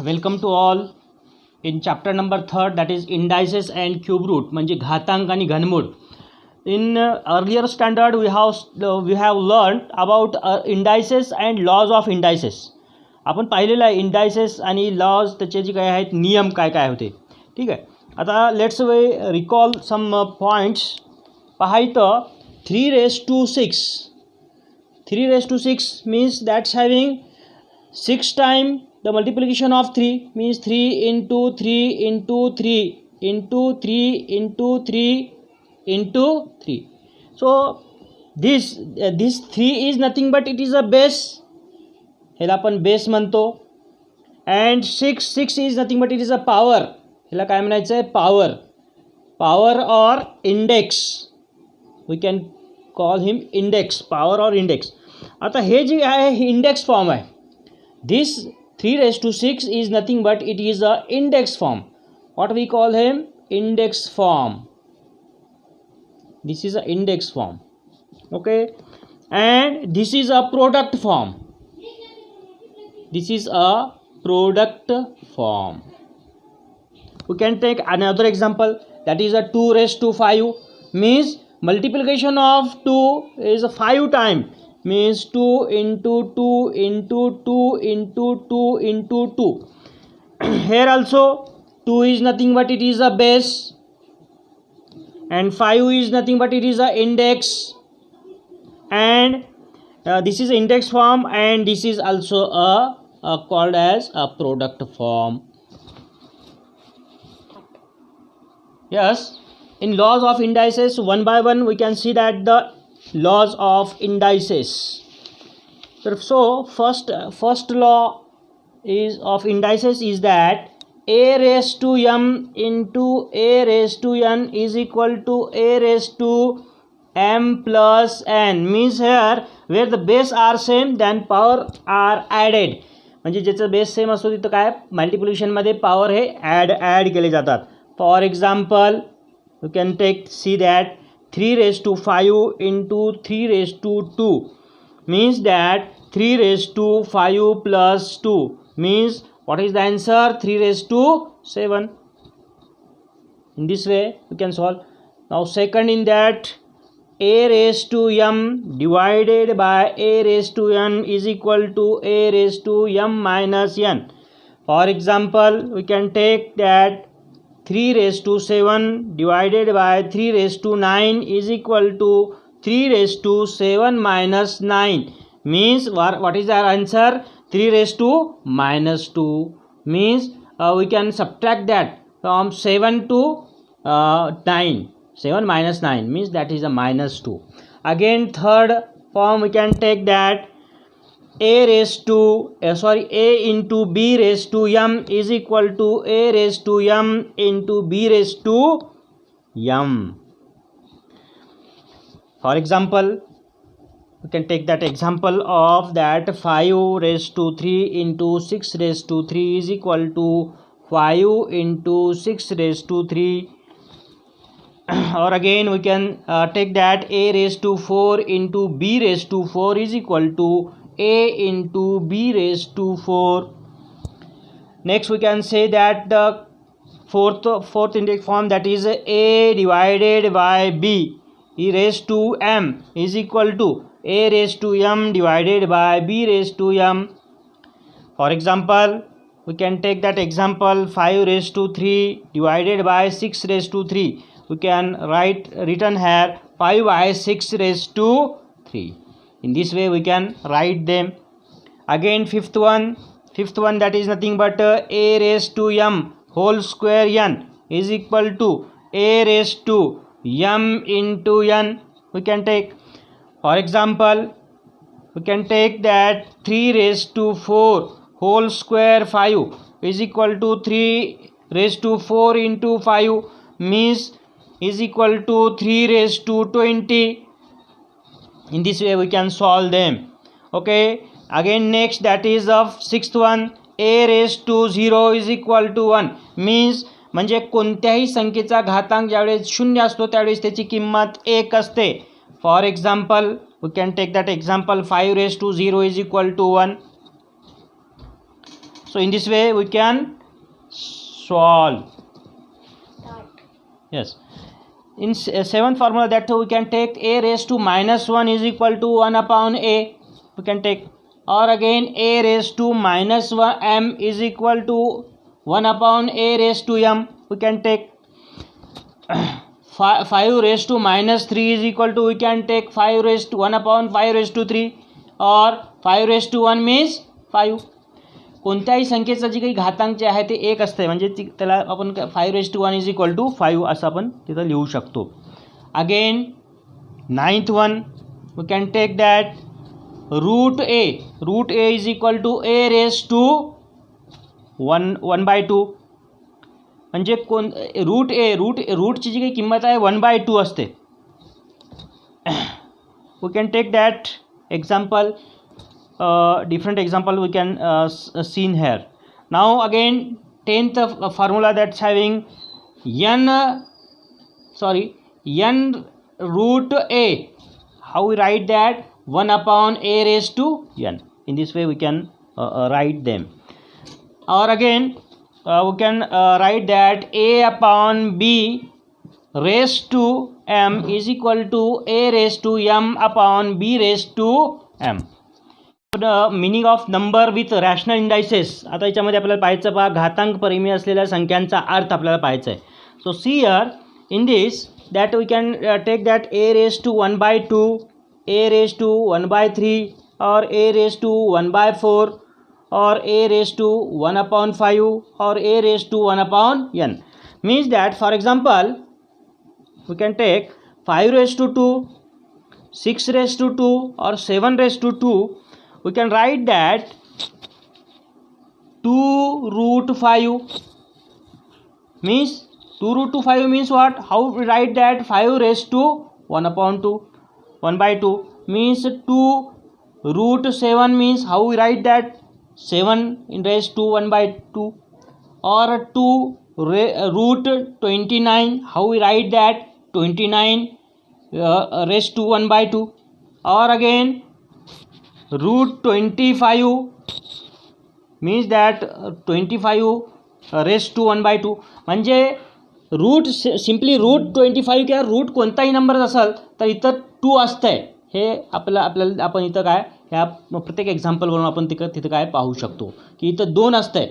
Welcome to all in chapter number 3 that is indices and cube root म्हणजे घातांक आणि घनमूळ. In earlier standard we have learned about indices and laws of indices. आपण पाहिलेलं आहे indices आणि laws त्याचे जे काय आहेत नियम काय काय होते. ठीक आहे. आता let's we recall some points. पहा इथं 3 raised to 6 means that's having 6 times the multiplication of 3 means 3 into 3 into 3 into 3 into 3 into 3. So this 3 is nothing but it is a base. ह्याला आपण बेस म्हणतो. and 6 is nothing but it is a power. ह्याला काय म्हणायचं आहे? power or index. we can call him index, power or index. आता हे जे आहे हे index form आहे. this 3 raised to 6 is nothing but it is a index form. What we call him? Index form. This is a index form. Okay. And this is a product form. This is a product form. We can take another example, that is a 2 raised to 5 means multiplication of 2 is 5 times means 2 into 2 into 2 into 2 into 2. Here also 2 is nothing but it is a base and 5 is nothing but it is a index, and this is index form and this is also a called as a product form. Yes, in laws of indices one by one we can see that the laws of indices. So first law is of indices is that a raised to m into a raised to n is equal to a raised to m plus n. means here where the base are same then power are added. म्हणजे ज्याचं base same असतो तिथं काय मल्टिप्लिकेशनमध्ये power हे add केले जातात. For example you can see that 3 raised to 5 into 3 raised to 2 means that 3 raised to 5 plus 2 means what is the answer? 3 raised to 7. In this way you can solve. Now second in that a raised to m divided by a raised to n is equal to a raised to m minus n. For example we can take that 3 raised to 7 divided by 3 raised to 9 is equal to 3 raised to 7 minus 9 means what is our answer? 3 raised to minus 2 means we can subtract that from 7 to 9. 7 minus 9 means that is a minus 2. Again third form we can take that a into b raised to m is equal to a raised to m into b raised to m. For example we can take that example of that 5 raised to 3 into 6 raised to 3 is equal to 5 into 6 raised to 3. Or again we can take that a raised to 4 into b raised to 4 is equal to a into b raised to 4. Next we can say that the fourth index form, that is a divided by b e raised to m is equal to a raised to m divided by b raised to m. For example we can take that example 5 raised to 3 divided by 6 raised to 3. We can written here 5 by 6 raised to 3. In this way we can write them. Again fifth one that is nothing but a raised to m whole square n is equal to a raised to m into n. We can take, for example we can take that 3 raised to 4 whole square 5 is equal to 3 raised to 4 into 5 means is equal to 3 raised to 20. In this way we can solve them. Okay. Again next that is of sixth one, a raised to 0 is equal to 1 means म्हणजे कोणत्याही संख्येचा घातांक ज्यावेळेस शून्य असतो त्यावेळेस त्याची किंमत 1 असते. For example we can take that example 5 raised to 0 is equal to 1. So in this way we can solve. Yes. In seventh formula, that we can take a raised to minus 1 is equal to 1 upon a. We can take, or again a raised to minus 1 m is equal to 1 upon a raised to m. We can take 5 raised to minus 3 is equal to, we can take 5 raised to 1 upon 5 raised to 3, or 5 raised to 1 means 5. कोणत्याही संख्येचं जे काही घातांक जे आहे ते 1 असते, म्हणजे त्याला आपण 5 raised to 1 is equal to 5 असं आपण तिथं लिहू शकतो. Again ninth one we can take that root a is equal to a raised to 1/2. म्हणजे रूटची जी काही किंमत आहे 1/2 असते. We can take that example, different example we can seen here. Now again 10th formula that's having n root a. How we write that? 1 upon a raised to n. In this way we can write them. Or again we can write that a upon b raised to m is equal to a raised to m upon b raised to m. Meaning of number with rational indices. आता याच्यामध्ये आपल्याला पाहायचं पहा घातांक परिमेय असलेल्या संख्यांचा अर्थ आपल्याला पाहायचा आहे. So see here in this that we can take that a raise to 1/2, a raise to 1/3, और ए रेज टू 1/4, और ए रेज टू 1/5, और a raise to 1/n. Means that for example we can take 5 raise to 2, 6 raise to 2, और 7 raise to 2. We can write that 2 root 5 means 2 root 5 means what? How we write that? 5 raised to 1/2, 1/2 means 2 root 7 means how we write that? 7 in raised to 1/2, or 2 root 29, how we write that? 29 raised to 1/2, or again root 25 means that 25 raised to 1/2. म्हणजे simply root 25 किंवा root कोणताही number असेल तर इथं 2 असतं आहे. हे आपल्याला आपण इथं काय ह्या प्रत्येक एक्झाम्पलवरून आपण तिथं काय पाहू शकतो की इथं 2 असतं आहे.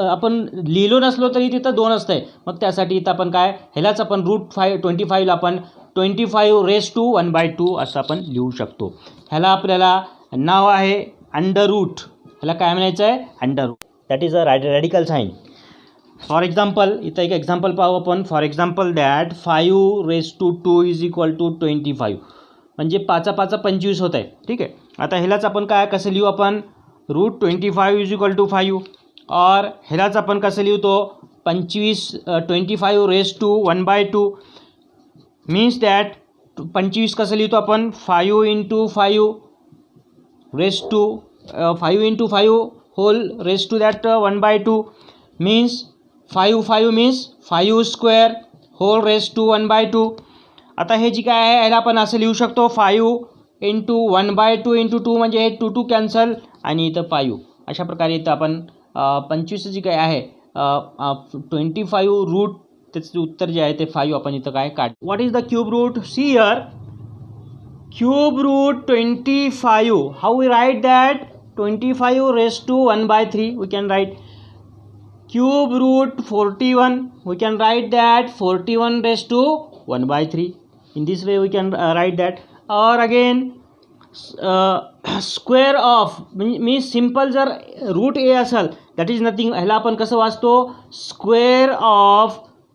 आपण लिहिलो नसलो तरी तिथं 2 असतं आहे. मग त्यासाठी इथं आपण काय ह्यालाच आपण रूट 25ला आपण 25 रेज टू 1/2 असं आपण लिहू शकतो. ह्याला आपल्याला नाव आहे अंडर रूट. ह्याला काय म्हणायचं आहे? Under root. That is a radical sign. For example इथं एक एक्झाम्पल पाहू आपण. For example that 5 raise to 2 is equal to 25. म्हणजे 5 5 25 होत आहे. ठीक आहे. आता ह्यालाच आपण काय कसं लिहू आपण? Root 25 is equal to 5. और ह्यालाच आपण कसं लिहतो? 25 रेज टू 1/2 मीन्स दॅट 25 कसं लिहितो आपण? 5 into 5 raised to 5 into 5 whole raised to that 1/2 means 5 means 5 square whole raised to 1/2. आता हे जी काय आहे याला आपण असं लिहू शकतो 5 इंटू 1/2 इंटू 2 म्हणजे हे 2 कॅन्सल आणि इथं 5. अशा प्रकारे इथं आपण 25 जी काय आहे 25 रूट त्याचं उत्तर जे आहे ते 5 आपण इथं काय काढ. What is the cube root? See here cube root 25. How we write that? 25 raised to 1/3 we can write. Cube root 41 we can write that 41 raised to 1/3. In this way we can write that. Or again square of means simple जर root a असेल that is nothing. ह्याला आपण कसं वाचतो? square of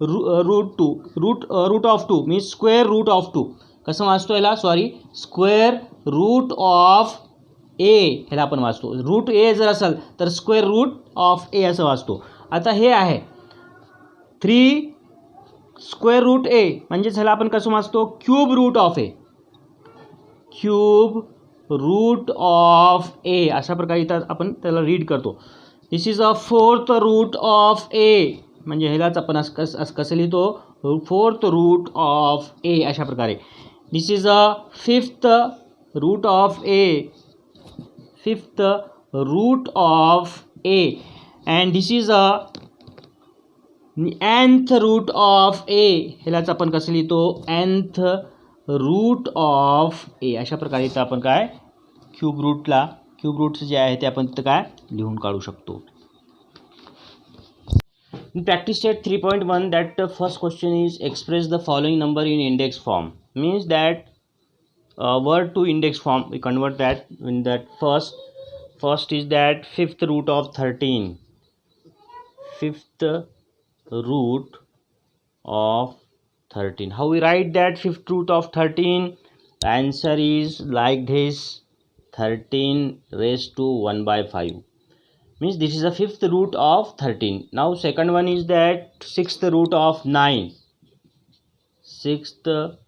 root of 2 means square root of 2. कसं वाचतो याला? Sorry square root of ए ह्याला आपण वाचतो. रूट ए जर असेल तर स्क्वेअर रूट ऑफ ए असं वाचतो. आता हे आहे 3 स्क्वेअर रूट ए म्हणजेच ह्याला आपण कसं वाचतो? Cube root of a. Cube root of a अशा प्रकारे इथं आपण त्याला रीड करतो. This is a 4th root of a म्हणजे ह्यालाच आपण कसं लिहितो? 4th रूट ऑफ ए अशा प्रकारे. This is a 5th root of a. 5th root of a. and this is a nth root of a. ह्यालाच आपण कसं लिहितो, nth रूट ऑफ ए. अशा प्रकारे इथं आपण काय क्यूब रूट्स जे आहे ते आपण तिथं काय लिहून काढू शकतो. In practice set 3.1, that first question is express the following number in index form. Means that word to index form, we convert that in that first is that fifth root of 13. Fifth root of 13. How we write that fifth root of 13? The answer is like this: 13 raised to 1 by 5. Means this is the fifth root of 13. Now second one is that sixth root of 9. Sixth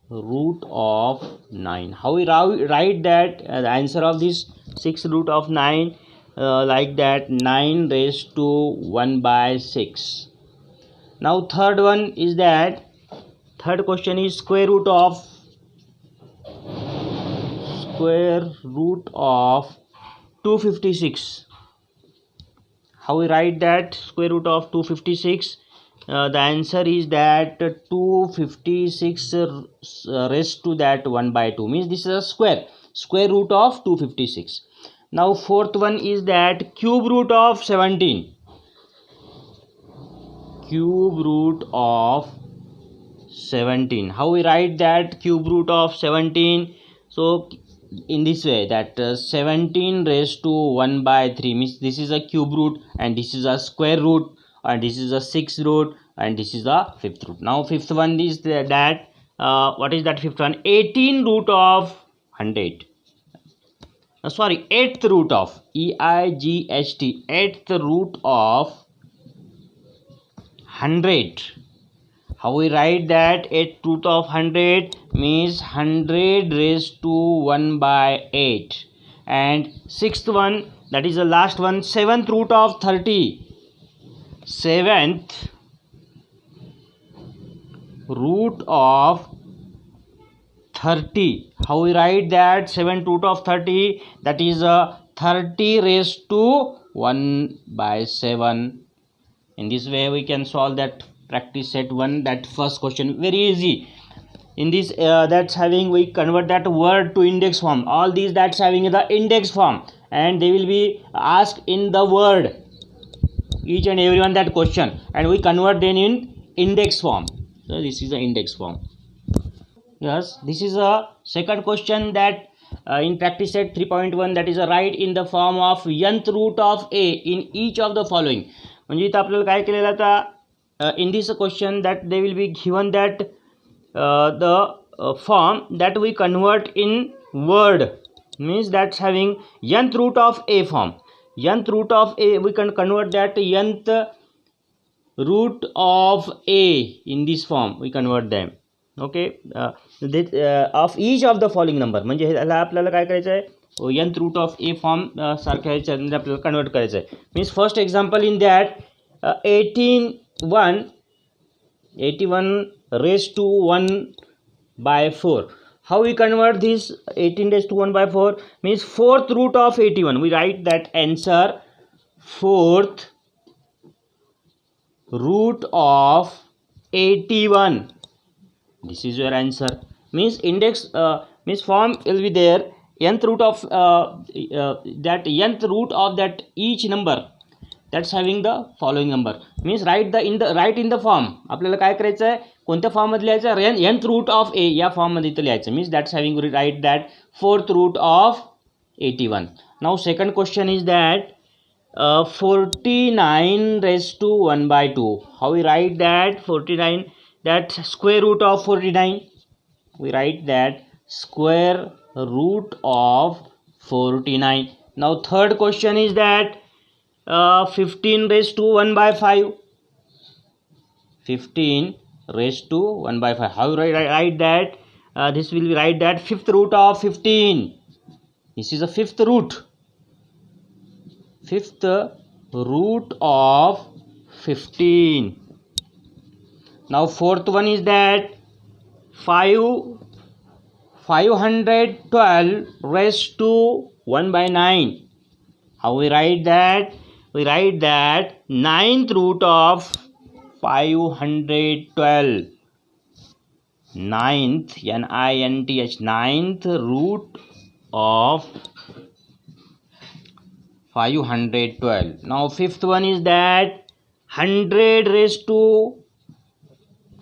root of 9. How we write that the answer of this sixth root of 9? Like that, 9 raised to 1 by 6. Now third one is that third question is square root of 256. How we write that square root of 256? The answer is that 256 raised to that 1 by 2. Means this is a square root of 256. Now fourth one is that cube root of 17. Cube root of 17. How we write that cube root of 17? So in this way, that 17 raised to 1 by 3 means this is a cube root, and this is a square root, and this is a sixth root, and this is the fifth root. Now fifth one is that what is that fifth one? 18 root of 100. Sorry, eighth root of EIGHT, eighth root of 100. How we write that? 8th root of 100 means 100 raised to 1 by 8. And sixth one, that is the last one, 7th root of 30. 7th root of 30. How we write that? 7th root of 30, that is 30 raised to 1 by 7. In this way we can solve that practice set 1, that first question. Very easy. In this that's having, we convert that word to index form. All these that's having the index form, and they will be asked in the word, each and every one that question, and we convert them in index form. So this is the index form. Yes, this is a second question that in practice set 3.1, that is a write in the form of nth root of a in each of the following. म्हणजे इथं आपल्याला काय केलेलं आता, in this question that they will be given that the form that we convert in word, means that's having nth root of a form. Nth root of a, we can convert that nth root of a in this form, we convert them. Okay, of each of the following number. म्हणजे ह्याला आपल्याला काय करायचं आहे, nth root of a form सारख्या ह्याच्यामध्ये आपल्याला convert करायचं आहे. Means first example in that 81 raised to 1 by 4. How we convert this 18 raised to 1 by 4? Means fourth root of 81. We write that answer fourth root of 81. This is your answer. Means index means form will be there, nth root of that nth root of that each number that's having the following number. Means write in the form. आपल्याला काय करायचं आहे, कोणत्या form मध्ये लिहायचं, nth root of a या form मध्ये इथं लिहायचं. Means that's having, write that fourth root of 81. Now second question is that 49 raised to 1 by 2. How we write that? 49, that square root of 49. We write that square root of 49. Now third question is that 15 raised to 1 by 5. 15 raised to 1 by 5. How we write that? This will be write that fifth root of 15. This is a fifth root. Fifth root of 15. Now fourth one is that 512 raised to 1 by 9. How we write that? we write that ninth root of 512. Ninth, N-I-N-T-H, ninth root of 512. Now fifth one is that 100 raised to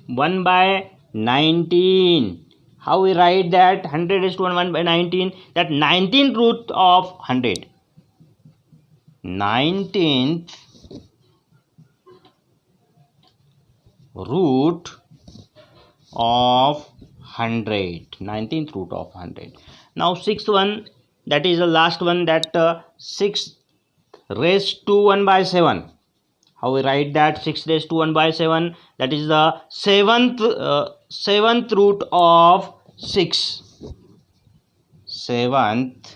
1 by 19. How we write that? 100 raised to 1 by 19. That 19th root of 100. 19th root of 100. 19th root of 100. Now sixth one, that is the last one, that 6 raised to 1 by 7. How we write that? 6 raised to 1 by 7. That is the seventh root of 6. Seventh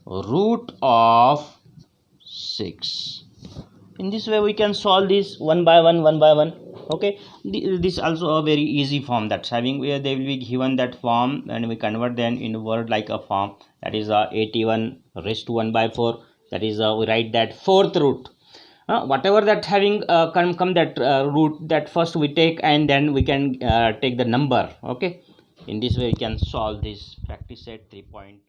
root of 6. In this way we can solve this one by one. Okay, this also a very easy form, that's having where they will be given that form and we convert them in word like a form, that is 81 raised to 1 by 4. That is we write that fourth root. Whatever that having come that root, that first we take and then we can take the number. Okay, in this way we can solve this practice set 3.1.